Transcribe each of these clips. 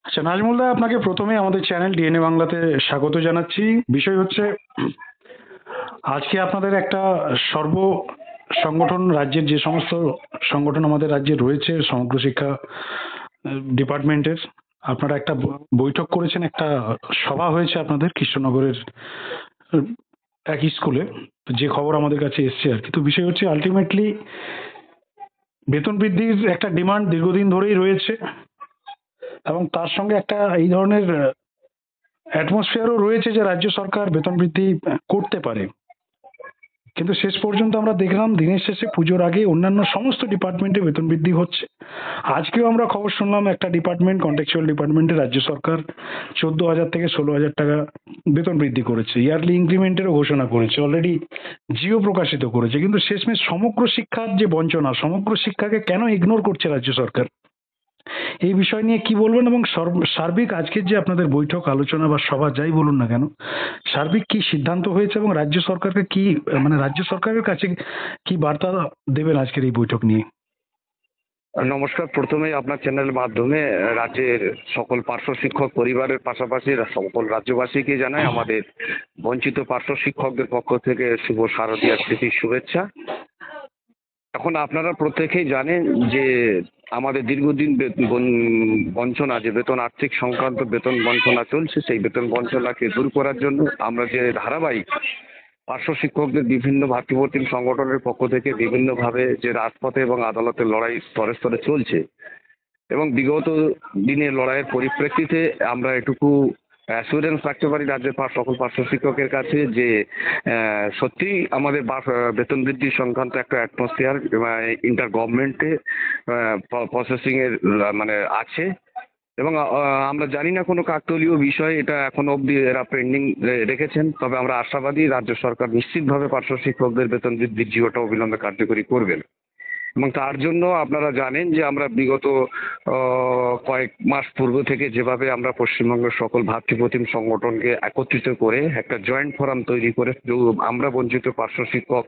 আচ্ছা, নাজমুল দা, আপনাকে প্রথমে আমাদের চ্যানেল ডিএনএ বাংলাতে স্বাগত জানাচ্ছি। বিষয় হচ্ছে, আজকে আপনাদের একটা সর্ব সংগঠন, রাজ্যের যে সমস্ত সংগঠন আমাদের রাজ্যে রয়েছে সমগ্র শিক্ষা ডিপার্টমেন্টের, আপনারা একটা বৈঠক করেছেন, একটা সভা হয়েছে আপনাদের কৃষ্ণনগরের আহ, এক স্কুলে। তো যে খবর আমাদের কাছে এসছে আর কি, তো বিষয় হচ্ছে আলটিমেটলি বেতন বৃদ্ধির একটা ডিমান্ড দীর্ঘদিন ধরেই রয়েছে, এবং তার সঙ্গে একটা এই ধরনের অ্যাটমসফিয়ারও রয়েছে যে রাজ্য সরকার বেতন বৃদ্ধি করতে পারে। কিন্তু শেষ পর্যন্ত আমরা দেখলাম দিনের শেষে পুজোর আগে অন্যান্য সমস্ত ডিপার্টমেন্টে বেতন বৃদ্ধি হচ্ছে। আজকেও আমরা খবর শুনলাম একটা ডিপার্টমেন্ট, কন্টেকচুয়াল ডিপার্টমেন্টে রাজ্য সরকার 14,000 থেকে 16,000 টাকা বেতন বৃদ্ধি করেছে, ইয়ারলি ইনক্রিমেন্টেরও ঘোষণা করেছে, অলরেডি জিও প্রকাশিত করেছে। কিন্তু শেষমেশ সমগ্র শিক্ষার যে বঞ্চনা, সমগ্র শিক্ষাকে কেন ইগনোর করছে রাজ্য সরকার, এই বিষয় নিয়ে কি বলবেন? এবং সার্বিক আজকের যে আপনাদের বৈঠক, আলোচনা বা সভা যাই বলুন না কেন, সার্বিক কি সিদ্ধান্ত হয়েছে এবং রাজ্য সরকারকে কি, মানে রাজ্য সরকারের কাছে কি বার্তা দেবেন আজকের এই বৈঠক নিয়ে? নমস্কার। প্রথমেই আপনার চ্যানেলের মাধ্যমে রাজ্যের সকল পার্শ্ব শিক্ষক পরিবারের পাশাপাশি সকল রাজ্যবাসীকে জানাই আমাদের বঞ্চিত পার্শ্ব শিক্ষকদের পক্ষ থেকে শুভ শারদীয়ার প্রীতির শুভেচ্ছা। এখন আপনারা প্রত্যেকেই জানেন যে আমাদের দীর্ঘদিন বঞ্চনা, যে বেতন আর্থিক সংক্রান্ত বেতন বঞ্চনা চলছে, সেই বেতন বঞ্চনাকে দূর করার জন্য আমরা যে ধারাবাহিক পার্শ্ব শিক্ষকদের বিভিন্ন ভাতৃপ্রতিম সংগঠনের পক্ষ থেকে বিভিন্নভাবে যে রাজপথে এবং আদালতের লড়াই স্তরে স্তরে চলছে, এবং বিগত দিনের লড়াইয়ের পরিপ্রেক্ষিতে আমরা এটুকু অ্যাসুরেন্স রাখতে পারি রাজ্যের সকল পার্শ্ব শিক্ষকের কাছে যে সত্যিই আমাদের বেতন বৃদ্ধি সংক্রান্ত একটা অ্যাটমসফিয়ার ইন্টার গভর্নমেন্টে প্রসেসিংয়ের মানে আছে। এবং আমরা জানি না কোনো কাকতালীয় বিষয় এটা এখনো অবধি এরা পেন্ডিং রেখেছেন, তবে আমরা আশাবাদী রাজ্য সরকার নিশ্চিতভাবে পার্শ্ব শিক্ষকদের বেতন বৃদ্ধির জিওটা অবিলম্বে কার্যকরী করবেন। এবং তার জন্য আপনারা জানেন যে আমরা বিগত কয়েক মাস পূর্ব থেকে যেভাবে আমরা পশ্চিমবঙ্গের সকল ভাতৃপ্রতিম সংগঠনকে একত্রিত করে একটা জয়েন্ট ফোরাম তৈরি করে আমরা বঞ্চিত পার্শ্ব শিক্ষক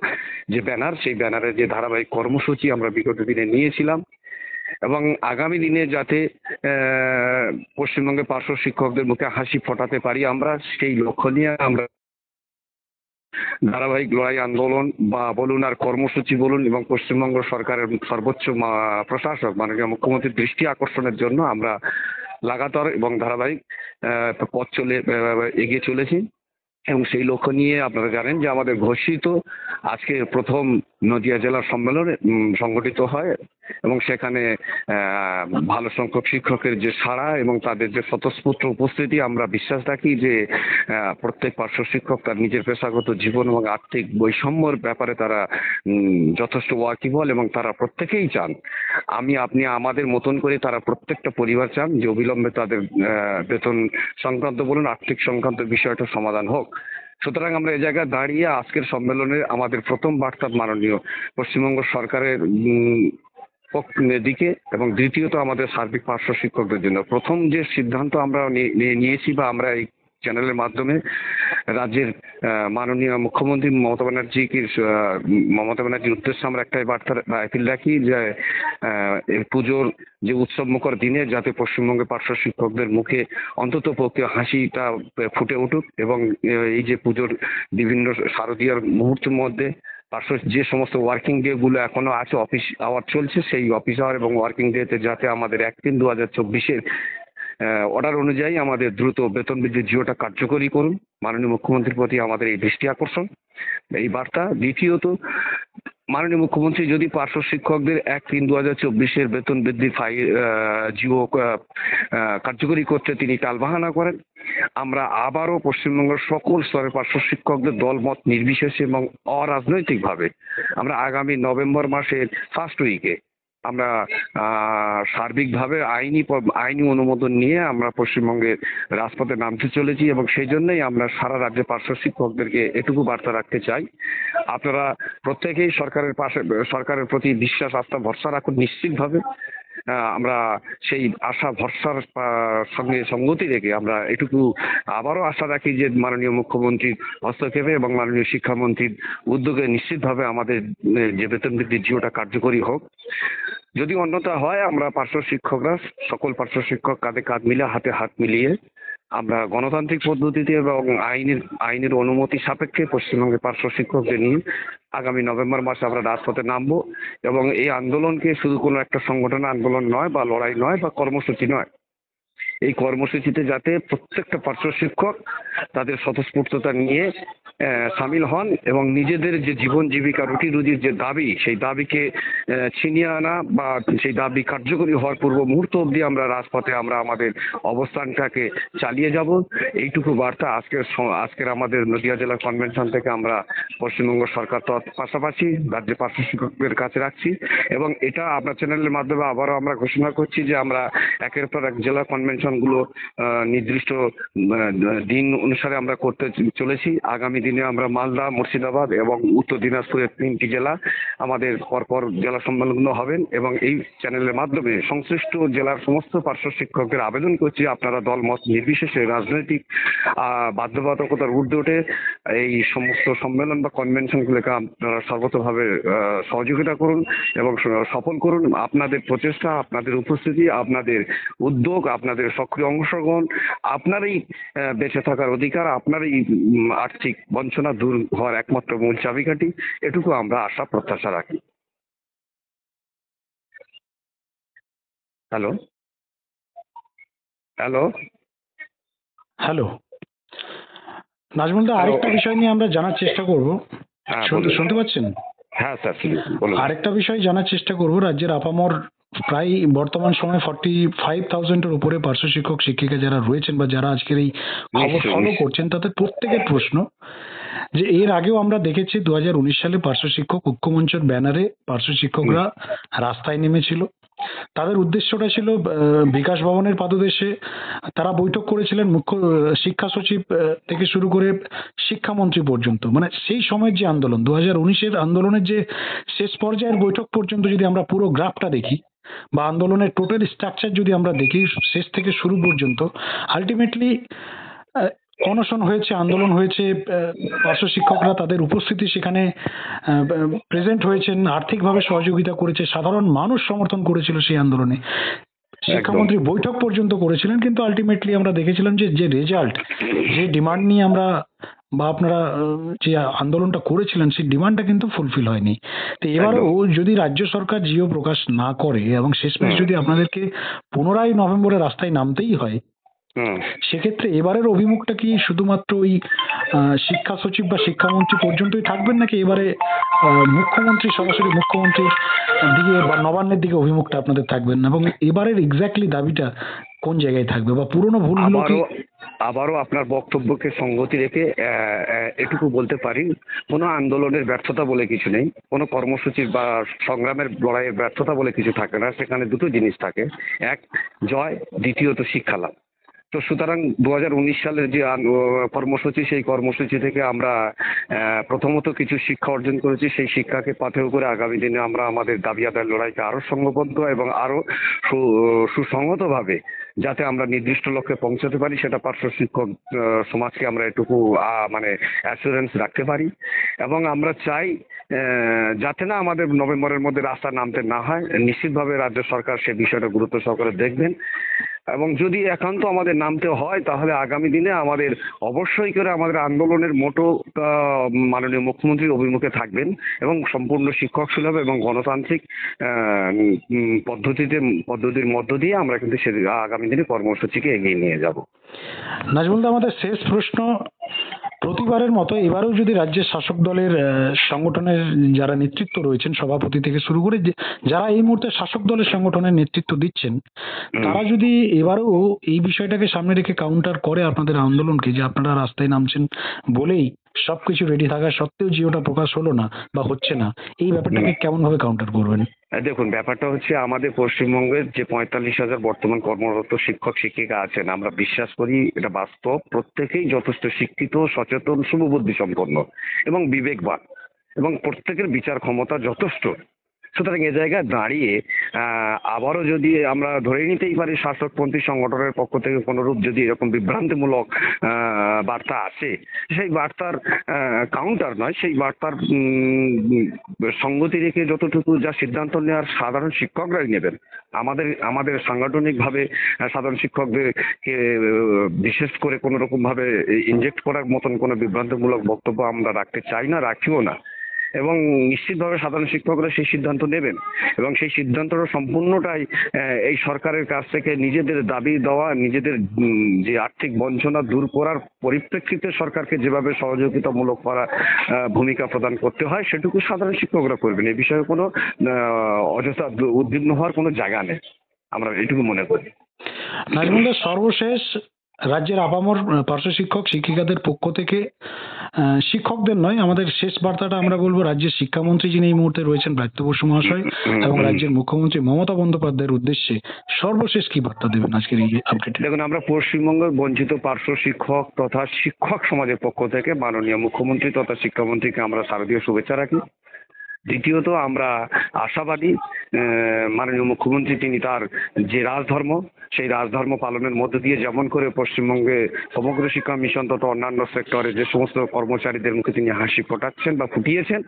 যে ব্যানার, সেই ব্যানারের যে ধারাবাহিক কর্মসূচি আমরা বিগত দিনে নিয়েছিলাম, এবং আগামী দিনে যাতে পশ্চিমবঙ্গের পার্শ্ব শিক্ষকদের মুখে হাসি ফোটাতে পারি আমরা, সেই লক্ষ্য নিয়ে আমরা ধারাবাহিক লড়াই আন্দোলন বা বলুন আর কর্মসূচি বলুন, এবং পশ্চিমবঙ্গ সরকারের সর্বোচ্চ প্রশাসক মাননীয় মুখ্যমন্ত্রীর দৃষ্টি আকর্ষণের জন্য আমরা লাগাতার এবং ধারাবাহিক পথ এগিয়ে চলেছি। এবং সেই লক্ষ্য নিয়ে আপনারা জানেন যে আমাদের ঘোষিত আজকে প্রথম নদিয়া জেলা সম্মেলন সংগঠিত হয়, এবং সেখানে ভালো সংখ্যক শিক্ষকের যে সাড়া এবং তাদের যে স্বতঃস্ফূর্ত উপস্থিতি, আমরা বিশ্বাস রাখি যে প্রত্যেক পার্শ্ব শিক্ষক তার নিজের পেশাগত জীবন এবং আর্থিক বৈষম্যর ব্যাপারে তারা যথেষ্ট ওয়াকিবল, এবং তারা প্রত্যেকেই চান, আপনি আমাদের মতন করে তারা প্রত্যেকটা পরিবার চান যে অবিলম্বে তাদের বেতন সংক্রান্ত বলুন আর্থিক সংক্রান্ত বিষয়টা সমাধান হোক। সুতরাং আমরা এই জায়গায় দাঁড়িয়ে আজকের সম্মেলনে আমাদের প্রথম বার্তা মাননীয় পশ্চিমবঙ্গ সরকারের দিকে, এবং দ্বিতীয়ত আমাদের সার্বিক পার্শ্ব শিক্ষকদের জন্য প্রথম যে সিদ্ধান্ত আমরা নিয়েছি বা আমরা এই চ্যানেলের মাধ্যমে রাজ্যের মাননীয় মুখ্যমন্ত্রী মমতা ব্যানার্জির উদ্দেশ্যে আমরা একটাই বার্তা আপিল রাখি যে পুজোর যে উৎসবমুখর দিনে যাতে পশ্চিমবঙ্গের পার্শ্ব শিক্ষকদের মুখে অন্তত পক্ষে হাসিটা ফুটে উঠুক, এবং এই যে পুজোর বিভিন্ন শারদীয়ার মুহূর্তের মধ্যে পার্শ্ব যে সমস্ত ওয়ার্কিং ডে গুলো এখনো আছে, অফিস আওয়ার চলছে, সেই অফিস আওয়ার এবং ওয়ার্কিং ডেতে যাতে আমাদের 1-3-2024 অর্ডার অনুযায়ী আমাদের দ্রুত বেতন বৃদ্ধির জিওটা কার্যকরী করুন। মাননীয় মুখ্যমন্ত্রীর প্রতি আমাদের এই দৃষ্টি আকর্ষণ, এই বার্তা। দ্বিতীয়ত, মাননীয় মুখ্যমন্ত্রী যদি পার্শ্ব শিক্ষকদের 1-3-2024 বেতন বৃদ্ধি জিও কার্যকরী করতে তিনি টালবাহানা করেন, আমরা আবারও পশ্চিমবঙ্গের সকল স্তরের পার্শ্ব শিক্ষকদের দলমত নির্বিশেষে এবং অরাজনৈতিকভাবে আমরা আগামী নভেম্বর মাসের ফার্স্ট উইকে আমরা সার্বিকভাবে আইনি অনুমোদন নিয়ে আমরা পশ্চিমবঙ্গের রাজপথে নামতে চলেছি, এবং সেই জন্যই আমরা সারা রাজ্যে পার্শ্ব শিক্ষকদেরকে এটুকু বার্তা রাখতে চাই, আপনারা প্রত্যেকেই সরকারের প্রতি বিশ্বাস, আস্থা, ভরসা রাখুন। নিশ্চিতভাবে আমরা সেই আশা ভরসার সঙ্গে সঙ্গতি রেখে আমরা এটুকু আবারও আশা রাখি যে মাননীয় মুখ্যমন্ত্রীর হস্তক্ষেপে এবং মাননীয় শিক্ষামন্ত্রীর উদ্যোগে নিশ্চিতভাবে আমাদের যে বেতন বৃদ্ধির জিওটা কার্যকরী হোক। যদি অন্যথা হয় আমরা পার্শ্ব শিক্ষকরা সকল পার্শ্ব শিক্ষক কাঁধে কাঁধ মিলে হাতে হাত মিলিয়ে আমরা গণতান্ত্রিক পদ্ধতিতে এবং আইনের অনুমতি সাপেক্ষে পশ্চিমবঙ্গের পার্শ্ব শিক্ষকদের নিয়ে আগামী নভেম্বর মাসে আমরা রাজপথে নামবো এবং এই আন্দোলনকে শুধু কোনো একটা সংগঠন আন্দোলন নয় বা লড়াই নয় বা কর্মসূচি নয়, এই কর্মসূচিতে যাতে প্রত্যেকটা পার্শ্ব শিক্ষক তাদের স্বতঃস্ফূর্ততা নিয়ে সামিল হন এবং নিজেদের যে জীবন জীবিকা রুটি রুজির যে দাবি সেই দাবিকে ছিনিয়ে আনা বা সেই দাবি কার্যকরী হওয়ার পূর্ব মুহূর্ত অবধি আমরা রাজপথে আমরা আমাদের অবস্থানটাকে চালিয়ে যাব। এইটুকু বার্তা আজকের আমাদের নদিয়া জেলা কনভেনশন থেকে আমরা পশ্চিমবঙ্গ সরকার পাশাপাশি রাজ্যের পার্শ্ব শিক্ষকদের কাছে রাখছি এবং এটা আপনার চ্যানেলের মাধ্যমে আবারও আমরা ঘোষণা করছি যে আমরা একের পর এক জেলা কনভেনশনগুলো নির্দিষ্ট দিন অনুসারে আমরা করতে চলেছি। আগামী দিনে আমরা মালদা, মুর্শিদাবাদ এবং উত্তর দিনাজপুরের 3টি জেলা আমাদের পরপর জেলা সম্মেলনগুলো হবেন এবং এই চ্যানেলের মাধ্যমে সংশ্লিষ্ট জেলার সমস্ত পার্শ্ব শিক্ষকদের আবেদন করছি আপনারা দলমত নির্বিশেষে রাজনৈতিক বাধ্যবাধকতার ঊর্ধ্বে উঠে এই সমস্ত সম্মেলন বা কনভেনশনগুলোকে আপনারা সর্বতভাবে সহযোগিতা করুন এবং সফল করুন। আপনাদের প্রচেষ্টা, আপনাদের উপস্থিতি, আপনাদের উদ্যোগ, আপনাদের সক্রিয় অংশগ্রহণ, আপনারই বেঁচে থাকার অধিকার, আপনারই আর্থিক বঞ্চনা দূর হওয়ার একমাত্র মূল চাবিকাঠি, এটুকু আমরা আশা প্রত্যাশা রাখি। হ্যালো হ্যালো হ্যালো, নাজমুল দা, আরেকটা বিষয় নিয়ে আমরা জানার চেষ্টা করব। হ্যাঁ, শুনতে পাচ্ছেন? হ্যাঁ স্যার, বলুন। আরেকটা বিষয় জানার চেষ্টা করব। রাজ্যের আপামর প্রায় বর্তমান সময়ে 45,000-এর উপরে পার্শ্ব শিক্ষক শিক্ষিকা যারা রয়েছেন বা যারা আজকের এই খবর ফলো করছেন, তাদের প্রত্যেকের প্রশ্ন যে এর আগেও আমরা দেখেছি 2019 সালে পার্শ্ব শিক্ষক ঐক্যমঞ্চের ব্যানারে পার্শ্ব শিক্ষকরা রাস্তায় নেমেছিল। তাদের উদ্দেশ্যটা ছিল বিকাশ ভবনের পাদদেশে তারা বৈঠক করেছিলেন মুখ্য শিক্ষা সচিব থেকে শুরু করে শিক্ষামন্ত্রী পর্যন্ত। মানে সেই সময়ের যে আন্দোলন 2019-এর আন্দোলনের যে শেষ পর্যায়ের বৈঠক পর্যন্ত যদি আমরা পুরো গ্রাফটা দেখি বা আন্দোলনের টোটাল স্ট্রাকচার যদি আমরা দেখি শেষ থেকে শুরু পর্যন্ত, আলটিমেটলি অনশন হয়েছে, আন্দোলন হয়েছে, পার্শ্ব শিক্ষকরা তাদের উপস্থিতি সেখানে প্রেজেন্ট হয়েছেন, আর্থিকভাবে সহযোগিতা করেছে, সাধারণ মানুষ সমর্থন করেছিল সেই আন্দোলনে, শিক্ষামন্ত্রী বৈঠক পর্যন্ত করেছিলেন। কিন্তু আলটিমেটলি আমরা দেখেছিলাম যে যে রেজাল্ট, যে ডিমান্ড নিয়ে আমরা বা আপনারা যে আন্দোলনটা করেছিলেন সেই ডিমান্ডটা কিন্তু ফুলফিল হয়নি। তো এবারেও যদি রাজ্য সরকার জিও প্রকাশ না করে এবং শেষমেশ যদি আপনাদেরকে পুনরায় নভেম্বরে রাস্তায় নামতেই হয়, সেক্ষেত্রে এবারের অভিমুখটা কি শুধুমাত্র ওই শিক্ষা সচিব বা শিক্ষামন্ত্রী পর্যন্তই থাকবেন, নাকি এবারে মুখ্যমন্ত্রী সরাসরি মুখ্যমন্ত্রীর দিকে বা নবান্নের দিকে অভিমুখটা আপনাদের থাকবেন, এবং এবারের এক্স্যাক্টলি দাবিটা কোন জায়গায় থাকবে বা পুরনো ভুলগুলো কি? আবারও আপনার বক্তব্যকে সঙ্গতি রেখে এটুকু বলতে পারি, কোনো আন্দোলনের ব্যর্থতা বলে কিছু নেই, কোনো কর্মসূচির বা সংগ্রামের লড়াইয়ের ব্যর্থতা বলে কিছু থাকে না। সেখানে দুটো জিনিস থাকে, এক জয়, দ্বিতীয়ত শিক্ষা লাভ। তো সুতরাং 2019 সালের যে কর্মসূচি, সেই কর্মসূচি থেকে আমরা প্রথমত কিছু শিক্ষা অর্জন করেছি। সেই শিক্ষাকে পাথেয় করে আগামী দিনে আমরা আমাদের দাবি আদায়ের লড়াইকে আরো সংঘবদ্ধ এবং আরো সুসংহতভাবে যাতে আমরা নির্দিষ্ট লক্ষ্যে পৌঁছাতে পারি, সেটা পার্শ্ব শিক্ষক সমাজকে আমরা এটুকু মানে অ্যাসুরেন্স রাখতে পারি। এবং আমরা চাই যাতে না আমাদের নভেম্বরের মধ্যে রাস্তা নামতে না হয়। নিশ্চিতভাবে রাজ্য সরকার সে বিষয়টা গুরুত্ব সহকারে দেখবেন এবং যদি একান্ত আমাদের নামতে হয় তাহলে আগামী দিনে আমাদের অবশ্যই করে আমাদের আন্দোলনের মোটো মাননীয় মুখ্যমন্ত্রীর অভিমুখে থাকবেন এবং সম্পূর্ণ শিক্ষক সুলভ এবং গণতান্ত্রিক পদ্ধতির মধ্য দিয়ে আমরা কিন্তু সে আগামী দিনে কর্মসূচিকে এগিয়ে নিয়ে যাব। নাজমুল দা, আমাদের শেষ প্রশ্ন, প্রতিবারের মতো এবারেও যদি রাজ্যের শাসক দলের সংগঠনের যারা নেতৃত্ব রয়েছেন, সভাপতি থেকে শুরু করে যারা এই মুহূর্তে শাসক দলের সংগঠনের নেতৃত্ব দিচ্ছেন, তারা যদি এবারেও এই বিষয়টাকে সামনে রেখে কাউন্টার করে আপনাদের আন্দোলনকে, যে আপনারা রাস্তায় নামছেন বলেই সবকিছু রেডি থাকা সত্ত্বেও জিওটা প্রকাশ হলো না বা হচ্ছে না, এই ব্যাপারটাকে কেমন ভাবে কাউন্টার করবেন? দেখুন, ব্যাপারটা হচ্ছে আমাদের পশ্চিমবঙ্গের যে 45,000 বর্তমান কর্মরত শিক্ষক শিক্ষিকা আছেন, আমরা বিশ্বাস করি এটা বাস্তব, প্রত্যেকেই যথেষ্ট শিক্ষিত, সচেতন, শুভবুদ্ধি সম্পন্ন এবং বিবেকবান এবং প্রত্যেকের বিচার ক্ষমতা যথেষ্ট। সুতরাং এ জায়গায় দাঁড়িয়ে আবারও যদি আমরা ধরে নিতেই পারি শাসকপন্থী সংগঠনের পক্ষ থেকে কোনোরূপ যদি এরকম বিভ্রান্তিমূলক বার্তা আসে, সেই বার্তার কাউন্টার নয়, সেই বার্তার সঙ্গতি রেখে যতটুকু যা সিদ্ধান্ত নেওয়ার সাধারণ শিক্ষকরাই নেবেন। আমাদের সাংগঠনিকভাবে সাধারণ শিক্ষকদেরকে বিশেষ করে কোনো রকম ভাবে ইনজেক্ট করার মতন কোনো বিভ্রান্তিমূলক বক্তব্য আমরা রাখতে চাই না, রাখিও না। এবং নিশ্চিতভাবে সাধারণ শিক্ষকরা সেই সিদ্ধান্ত নেবেন এবং সেই সিদ্ধান্তটা সম্পূর্ণটাই এই সরকারের কাছ থেকে নিজেদের দাবি দেওয়া, নিজেদের যে আর্থিক বঞ্চনা দূর করার পরিপ্রেক্ষিতে সরকারকে যেভাবে সহযোগিতামূলক করা ভূমিকা প্রদান করতে হয় সেটুকু সাধারণ শিক্ষকরা করবেন। এই বিষয়ে কোনো অযথা উদ্বিগ্ন হওয়ার কোনো জায়গা নেই, আমরা এটুকু মনে করি। নাজমুলদা, সর্বশেষ রাজ্যের আপামর পার্শ্ব শিক্ষক শিক্ষিকাদের পক্ষ থেকে শিক্ষকদের নয়, আমাদের শেষ বার্তাটা আমরা বলবো রাজ্যের শিক্ষামন্ত্রী যিনি এই মুহূর্তে রয়েছেন ব্রাত্য বসু মহাশয় এবং রাজ্যের মুখ্যমন্ত্রী মমতা বন্দ্যোপাধ্যায়ের উদ্দেশ্যে সর্বশেষ কি বার্তা দেবেন আজকের এই আপডেটে? দেখুন, আমরা পশ্চিমবঙ্গের বঞ্চিত পার্শ্ব শিক্ষক তথা শিক্ষক সমাজের পক্ষ থেকে মাননীয় মুখ্যমন্ত্রী তথা শিক্ষামন্ত্রীকে আমরা শারদীয় শুভেচ্ছা রাখি। দ্বিতীয়ত আমরা আশাবাদী মাননীয় মুখ্যমন্ত্রী তিনি তার যে রাজধর্ম সেই রাজধর্ম পালনের মধ্য দিয়ে যেমন করে পশ্চিমবঙ্গে সমগ্র শিক্ষা মিশন তথা অন্যান্য সেক্টরে যে সমস্ত কর্মচারীদের মুখে তিনি হাসি ফোটাচ্ছেন বা ফুটিয়েছেন,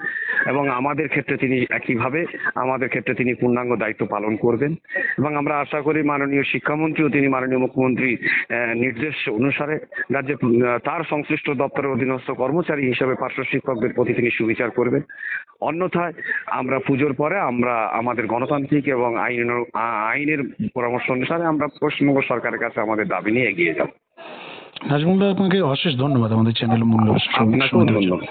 এবং আমাদের ক্ষেত্রে তিনি একইভাবে আমাদের ক্ষেত্রে তিনি পূর্ণাঙ্গ দায়িত্ব পালন করবেন। এবং আমরা আশা করি মাননীয় শিক্ষামন্ত্রীও তিনি মাননীয় মুখ্যমন্ত্রী নির্দেশ অনুসারে রাজ্যে তার সংশ্লিষ্ট দপ্তরের অধীনস্থ কর্মচারী হিসেবে পার্শ্ব শিক্ষকদের প্রতি তিনি সুবিচার করবেন। অন্যথায় আমরা পুজোর পরে আমরা আমাদের গণতান্ত্রিক এবং আইনের পরামর্শ অনুসারে আমরা পশ্চিমবঙ্গ সরকারের কাছে আমাদের দাবি নিয়ে এগিয়ে যাব। নাজমুলদা, আপনাকে অশেষ ধন্যবাদ আমাদের চ্যানেল মূল্য আপনাকেও ধন্যবাদ।